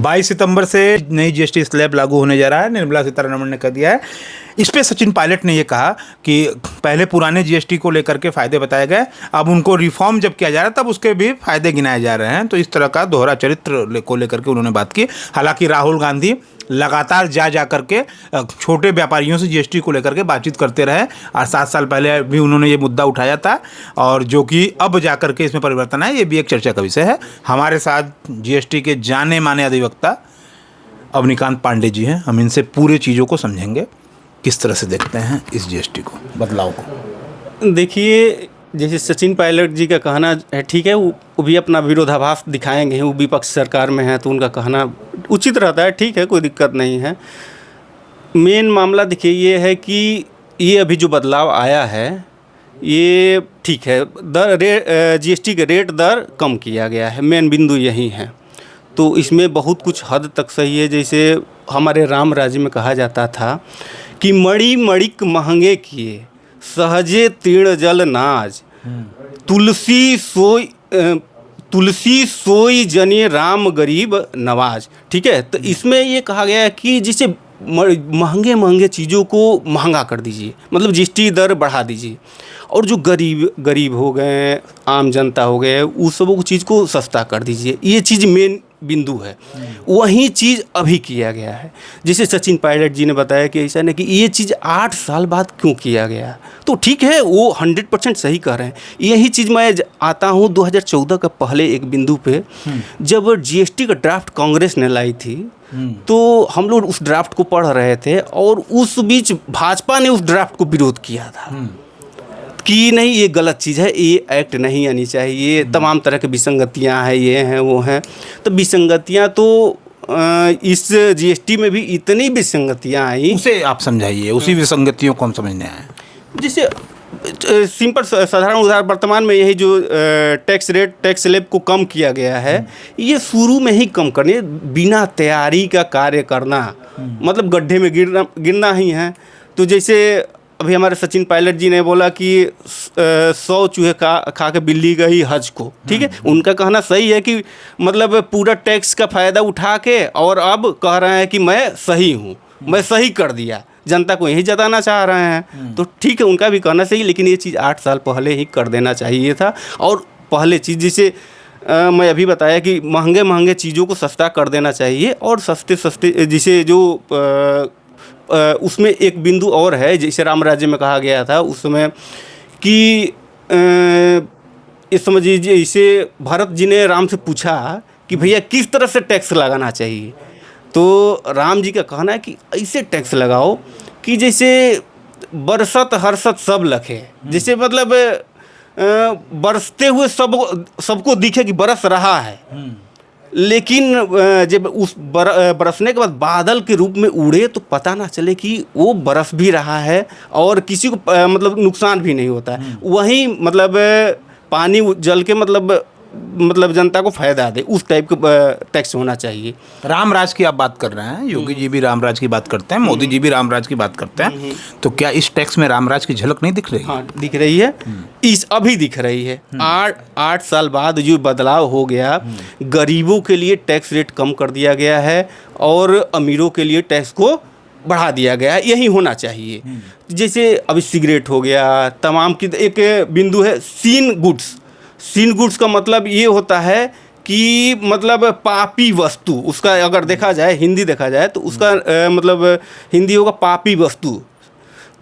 22 सितंबर से नई GST slab लागू होने जा रहा है, निर्मला सीतारमण ने कह दिया है। इस पे सचिन पायलट ने ये कहा कि पहले पुराने जीएसटी को लेकर के फायदे बताए गए, अब उनको रिफॉर्म जब किया जा रहा है तब उसके भी फायदे गिनाए जा रहे हैं। तो इस तरह का दोहरा चरित्र को लेकर के उन्होंने बात की। हालांकि राहुल गांधी लगातार जा करके छोटे व्यापारियों से जीएसटी को लेकर के बातचीत करते रहे और 7 साल पहले भी उन्होंने ये मुद्दा उठाया था, और जो कि अब जा करके इसमें परिवर्तन है, ये भी एक चर्चा का विषय है। हमारे साथ जीएसटी के जाने माने अधिवक्ता अवनीकांत पांडे जी हैं। हम इनसे पूरे चीज़ों को समझेंगे, किस तरह से देखते हैं इस जीएसटी को, बदलाव को। देखिए, जैसे सचिन पायलट जी का कहना है, ठीक है, वो भी अपना विरोधाभास दिखाएंगे, वो विपक्ष सरकार में है तो उनका कहना उचित रहता है, ठीक है, कोई दिक्कत नहीं है। मेन मामला देखिए ये है कि ये अभी जो बदलाव आया है ये ठीक है, जीएसटी के रेट दर कम किया गया है, मेन बिंदु यही है। तो इसमें बहुत कुछ हद तक सही है। जैसे हमारे राम राज्य में कहा जाता था कि मणि मणिक महंगे किए, सहजे तीर्ण जल नाज, तुलसी सोई जने राम गरीब नवाज। ठीक है, तो इसमें ये कहा गया है कि जिसे महंगे महंगे चीज़ों को महंगा कर दीजिए, मतलब जीएसटी दर बढ़ा दीजिए, और जो गरीब हो गए, आम जनता हो गए, उस सब चीज़ को सस्ता कर दीजिए। ये चीज़ मेन बिंदु है। वही चीज़ अभी किया गया है। जैसे सचिन पायलट जी ने बताया कि ऐसा नहीं कि ये चीज़ 8 साल बाद क्यों किया गया, तो ठीक है, वो 100% सही कह रहे हैं। यही चीज़ मैं आता हूँ 2014 का पहले एक बिंदु पे, जब जीएसटी का ड्राफ्ट कांग्रेस ने लाई थी, तो हम लोग उस ड्राफ्ट को पढ़ रहे थे और उस बीच भाजपा ने उस ड्राफ्ट को विरोध किया था कि नहीं, ये गलत चीज़ है, ये एक्ट नहीं आनी चाहिए, तमाम तरह की विसंगतियाँ हैं, ये हैं वो हैं। तो विसंगतियाँ तो इस जीएसटी में भी इतनी विसंगतियाँ आई, उसे आप समझाइए, उसी विसंगतियों को हम समझने आए। जैसे सिंपल साधारण उदाहरण, वर्तमान में यही जो टैक्स स्लैब को कम किया गया है, ये शुरू में ही कम करने, बिना तैयारी का कार्य करना, मतलब गड्ढे में गिरना ही है। तो जैसे अभी हमारे सचिन पायलट जी ने बोला कि 100 चूहे खा के बिल्ली गई हज को, ठीक है, उनका कहना सही है कि मतलब पूरा टैक्स का फ़ायदा उठा के और अब कह रहे हैं कि मैं सही हूँ, मैं सही कर दिया, जनता को यही जताना चाह रहे हैं। तो ठीक है, उनका भी कहना सही, लेकिन ये चीज़ 8 साल पहले ही कर देना चाहिए था। और पहले चीज़ जैसे मैं अभी बताया कि महंगे महंगे चीज़ों को सस्ता कर देना चाहिए, और सस्ते जिसे जो उसमें एक बिंदु और है, जैसे राम राज्य में कहा गया था उस समय कि इस समझिए, जैसे भरत जी ने राम से पूछा कि भैया किस तरह से टैक्स लगाना चाहिए, तो राम जी का कहना है कि ऐसे टैक्स लगाओ कि जैसे बरसत हर्षत सब लखे, जैसे मतलब बरसते हुए सबको दिखे कि बरस रहा है, लेकिन जब उस बरसने के बाद बादल के रूप में उड़े तो पता ना चले कि वो बरस भी रहा है और किसी को मतलब नुकसान भी नहीं होता है। वहीं मतलब पानी जल के मतलब जनता को फ़ायदा दे, उस टाइप का टैक्स होना चाहिए। राम राज की आप बात कर रहे हैं, योगी जी भी राम राज की बात करते हैं, मोदी जी भी राम राज की बात करते हैं, तो क्या इस टैक्स में राम राज की झलक नहीं दिख रही? हाँ, दिख रही है, अभी दिख रही है। 8 साल बाद जो बदलाव हो गया, गरीबों के लिए टैक्स रेट कम कर दिया गया है और अमीरों के लिए टैक्स को बढ़ा दिया गया है, यही होना चाहिए। जैसे अभी सिगरेट हो गया, तमाम की एक बिंदु है सीन गुड्स का मतलब ये होता है कि मतलब पापी वस्तु, उसका अगर देखा जाए, हिंदी देखा जाए तो उसका मतलब हिंदी होगा पापी वस्तु।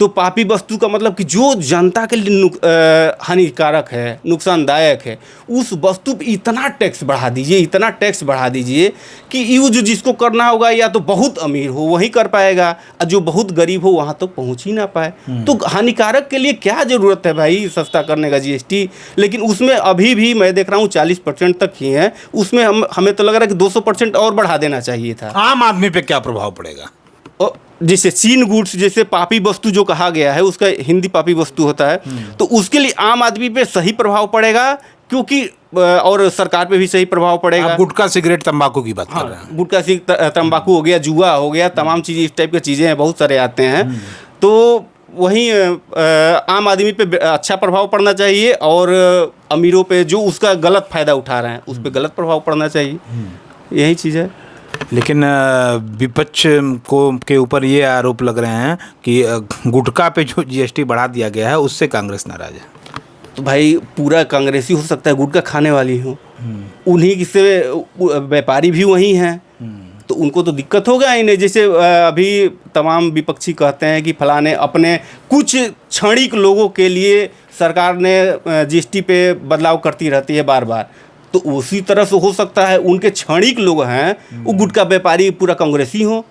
तो पापी वस्तु का मतलब कि जो जनता के लिए हानिकारक है, नुकसानदायक है, उस वस्तु पर इतना टैक्स बढ़ा दीजिए कि यूज जिसको करना होगा या तो बहुत अमीर हो वही कर पाएगा, और जो बहुत गरीब हो वहाँ तो पहुँच ही ना पाए। तो हानिकारक के लिए क्या ज़रूरत है भाई सस्ता करने का जीएसटी? लेकिन उसमें अभी भी मैं देख रहा हूँ 40% तक ही है, उसमें हमें तो लग रहा है कि 200% और बढ़ा देना चाहिए था। आम आदमी पे क्या प्रभाव पड़ेगा? जैसे सीन गुड्स, जैसे पापी वस्तु जो कहा गया है, उसका हिंदी पापी वस्तु होता है, तो उसके लिए आम आदमी पे सही प्रभाव पड़ेगा, क्योंकि और सरकार पे भी सही प्रभाव पड़ेगा। गुटखा सिगरेट तंबाकू की बात कर रहे हैं। गुटखा तंबाकू हो गया, जुआ हो गया, तमाम चीज़ें इस टाइप की चीज़ें हैं, बहुत सारे आते हैं। तो वहीं आम आदमी पे अच्छा प्रभाव पड़ना चाहिए, और अमीरों पे जो उसका गलत फ़ायदा उठा रहे हैं उस पर गलत प्रभाव पड़ना चाहिए। यही चीज़ है। लेकिन विपक्ष को के ऊपर ये आरोप लग रहे हैं कि गुटखा पे जो जीएसटी बढ़ा दिया गया है उससे कांग्रेस नाराज है। तो भाई पूरा कांग्रेसी हो सकता है गुटखा खाने वाली हो, उन्हीं से व्यापारी भी वही हैं, तो उनको तो दिक्कत होगा ही नहीं। जैसे अभी तमाम विपक्षी कहते हैं कि फलाने अपने कुछ क्षणिक लोगों के लिए सरकार ने जीएसटी पे बदलाव करती रहती है बार बार, तो उसी तरह से हो सकता है उनके क्षणिक लोग हैं वो गुटखा व्यापारी पूरा कांग्रेसी हो।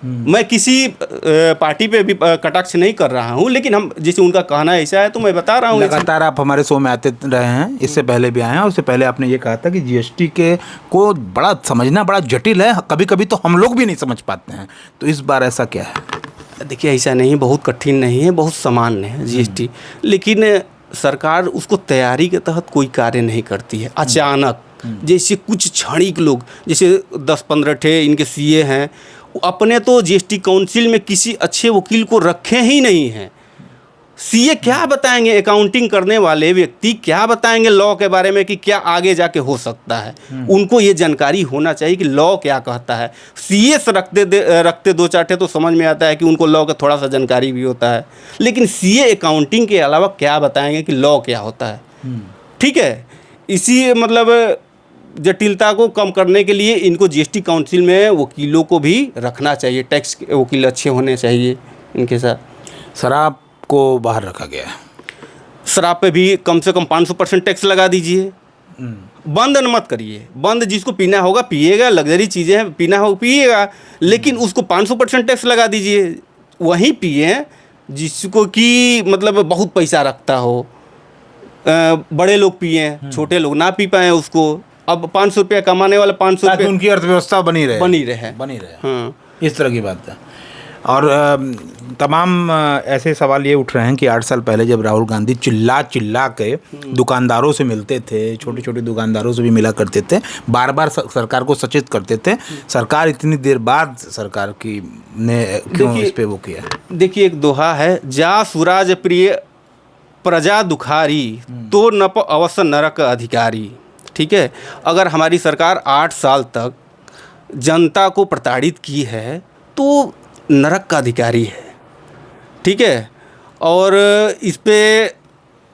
मैं किसी पार्टी पे भी कटाक्ष नहीं कर रहा हूँ, लेकिन हम जैसे उनका कहना ऐसा है तो मैं बता रहा हूँ। लगातार आप हमारे शो में आते रहे हैं, इससे पहले भी आए हैं, उससे पहले आपने ये कहा था कि जीएसटी के को बड़ा समझना बड़ा जटिल है, कभी कभी तो हम लोग भी नहीं समझ पाते हैं, तो इस बार ऐसा क्या है? देखिए ऐसा नहीं, बहुत कठिन नहीं है, बहुत सामान्य है जीएसटी, लेकिन सरकार उसको तैयारी के तहत कोई कार्य नहीं करती है। अचानक जैसे कुछ क्षणिक लोग, जैसे 10-15 ठे इनके सीए हैं, अपने तो जीएसटी काउंसिल में किसी अच्छे वकील को रखे ही नहीं हैं। सीए क्या बताएंगे, अकाउंटिंग करने वाले व्यक्ति क्या बताएंगे लॉ के बारे में कि क्या आगे जाके हो सकता है। उनको ये जानकारी होना चाहिए कि लॉ क्या कहता है। सीए से रखते 2-4 ठे तो समझ में आता है कि उनको लॉ का थोड़ा सा जानकारी भी होता है, लेकिन सीए अकाउंटिंग के अलावा क्या बताएंगे कि लॉ क्या होता है। ठीक है, इसी मतलब जटिलता को कम करने के लिए इनको जीएसटी काउंसिल में वकीलों को भी रखना चाहिए, टैक्स के वकील अच्छे होने चाहिए इनके साथ। शराब को बाहर रखा गया है, शराब पे भी कम से कम 500% टैक्स लगा दीजिए। बंद मत करिए, बंद जिसको पीना होगा पिएगा, लग्जरी चीज़ें हैं पीना होगा पिएगा, लेकिन उसको 500% टैक्स लगा दीजिए। वहीं पिए जिसको कि मतलब बहुत पैसा रखता हो, बड़े लोग पिए, छोटे लोग ना पी पाएँ उसको। अब 500 रुपया कमाने वाला 500 रुपये, उनकी अर्थव्यवस्था बनी रहे। हाँ, इस तरह की बात है। और तमाम ऐसे सवाल ये उठ रहे हैं कि 8 साल पहले जब राहुल गांधी चिल्ला के दुकानदारों से मिलते थे, छोटे छोटे दुकानदारों से भी मिला करते थे, बार बार सरकार को सचेत करते थे, सरकार इतनी देर बाद सरकार की ने क्यों इस पे वो किया? देखिए एक दोहा है, जा सुराज प्रिय प्रजा दुखारी, तो नप अवश्य नरक अधिकारी। ठीक है, अगर हमारी सरकार 8 साल तक जनता को प्रताड़ित की है तो नरक का अधिकारी है। ठीक है, और इस पे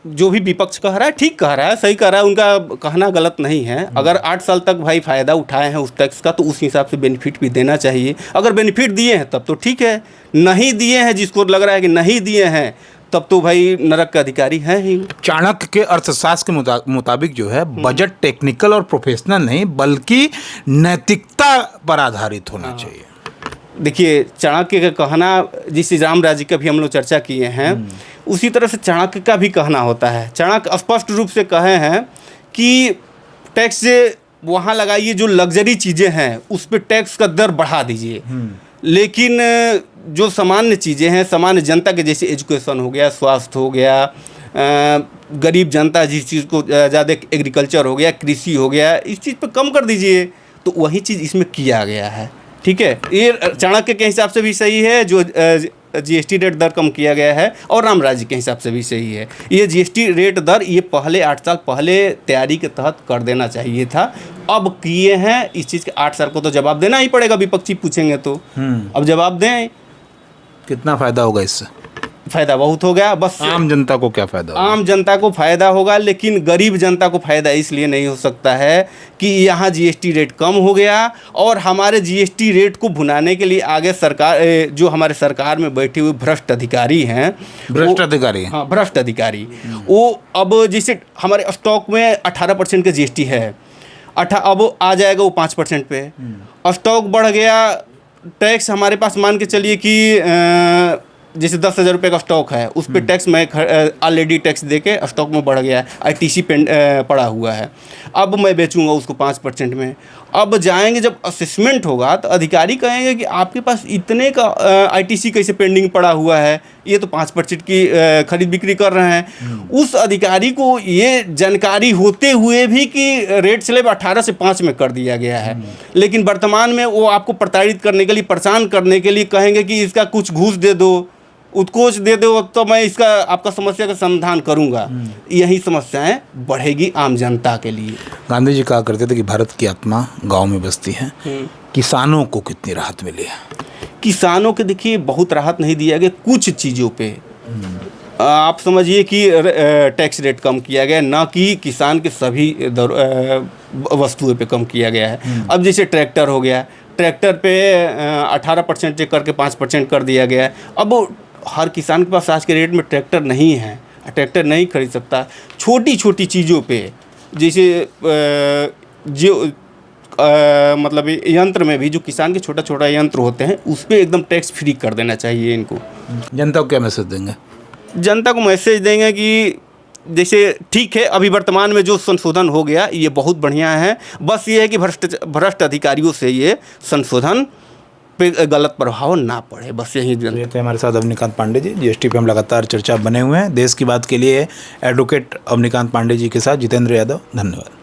जो भी विपक्ष कह रहा है ठीक कह रहा है, सही कह रहा है, उनका कहना गलत नहीं है। अगर 8 साल तक भाई फ़ायदा उठाए हैं उस टैक्स का तो उस हिसाब से बेनिफिट भी देना चाहिए। अगर बेनिफिट दिए हैं तब तो ठीक है, नहीं दिए हैं, जिसको लग रहा है कि नहीं दिए हैं तब तो भाई नरक का अधिकारी है ही। चाणक्य के अर्थशास्त्र के मुताबिक जो है बजट टेक्निकल और प्रोफेशनल नहीं बल्कि नैतिकता पर आधारित होना चाहिए। देखिए चाणक्य का कहना, जिस राम राज्य का भी हम लोग चर्चा किए हैं, उसी तरह से चाणक्य का भी कहना होता है। चाणक्य स्पष्ट रूप से कहे हैं कि टैक्स वहाँ लगाइए जो लग्जरी चीज़ें हैं उस पर टैक्स का दर बढ़ा दीजिए, लेकिन जो सामान्य चीज़ें हैं, सामान्य जनता के जैसे एजुकेशन हो गया, स्वास्थ्य हो गया, गरीब जनता जिस चीज़ को ज़्यादा, एग्रीकल्चर हो गया, कृषि हो गया, इस चीज़ पे कम कर दीजिए। तो वही चीज़ इसमें किया गया है। ठीक है, ये चाणक्य के हिसाब से भी सही है जो जीएसटी रेट दर कम किया गया है, और राम राज्य के हिसाब से भी सही है। ये जीएसटी रेट दर ये पहले 8 साल पहले तैयारी के तहत कर देना चाहिए था, अब किए हैं। इस चीज़ के 8 साल को तो जवाब देना ही पड़ेगा, विपक्षी पूछेंगे तो अब जवाब दें। कितना फ़ायदा होगा इससे? फ़ायदा बहुत हो गया, बस आम जनता को क्या फ़ायदा होगा? आम जनता को फ़ायदा होगा, लेकिन गरीब जनता को फ़ायदा इसलिए नहीं हो सकता है कि यहाँ जीएसटी रेट कम हो गया, और हमारे जीएसटी रेट को भुनाने के लिए आगे सरकार, जो हमारे सरकार में बैठे हुए भ्रष्ट अधिकारी हैं, हाँ भ्रष्ट अधिकारी, वो अब जैसे हमारे स्टॉक में 18% का जीएसटी है, अब आ जाएगा वो 5% पे। स्टॉक बढ़ गया, टैक्स हमारे पास मान के चलिए कि जैसे 10,000 रुपये का स्टॉक है, उस पर टैक्स मैं ऑलरेडी टैक्स दे के स्टॉक में बढ़ गया है, आईटीसी पड़ा हुआ है, अब मैं बेचूंगा उसको 5% में। अब जाएंगे जब असेसमेंट होगा तो अधिकारी कहेंगे कि आपके पास इतने का आईटीसी कैसे पेंडिंग पड़ा हुआ है, ये तो 5% की खरीद बिक्री कर रहे हैं। उस अधिकारी को ये जानकारी होते हुए भी कि रेट स्लैब 18 से 5 में कर दिया गया है, लेकिन वर्तमान में वो आपको प्रताड़ित करने के लिए, परेशान करने के लिए कहेंगे कि इसका कुछ घूस दे दो, उत्कोच दे दो तो मैं इसका आपका समस्या का समाधान करूंगा। यही समस्याएं बढ़ेगी आम जनता के लिए। गांधी जी कहा करते थे कि भारत की आत्मा गांव में बसती है। किसानों को कितनी राहत मिली है? किसानों के देखिए बहुत राहत नहीं दिया गया कुछ चीज़ों पे। आप समझिए कि टैक्स रेट कम किया गया, ना कि किसान के सभी वस्तुओं पे कम किया गया है। अब जैसे ट्रैक्टर हो गया, ट्रैक्टर पे 18% करके 5% कर दिया गया है। अब हर किसान के पास आज के रेट में ट्रैक्टर नहीं है, ट्रैक्टर नहीं खरीद सकता। छोटी छोटी चीज़ों पे जैसे जो मतलब यंत्र में भी जो किसान के छोटा छोटा यंत्र होते हैं उस पर एकदम टैक्स फ्री कर देना चाहिए इनको। जनता को क्या मैसेज देंगे? जनता को मैसेज देंगे कि जैसे ठीक है अभी वर्तमान में जो संशोधन हो गया ये बहुत बढ़िया है, बस ये है कि भ्रष्ट अधिकारियों से ये संशोधन पे गलत प्रभाव ना पड़े, बस यही। ये थे हमारे साथ अवनीकांत पांडे जी। जीएसटी पे हम लगातार चर्चा बने हुए हैं। देश की बात के लिए एडवोकेट अवनीकांत पांडे जी के साथ जितेंद्र यादव, धन्यवाद।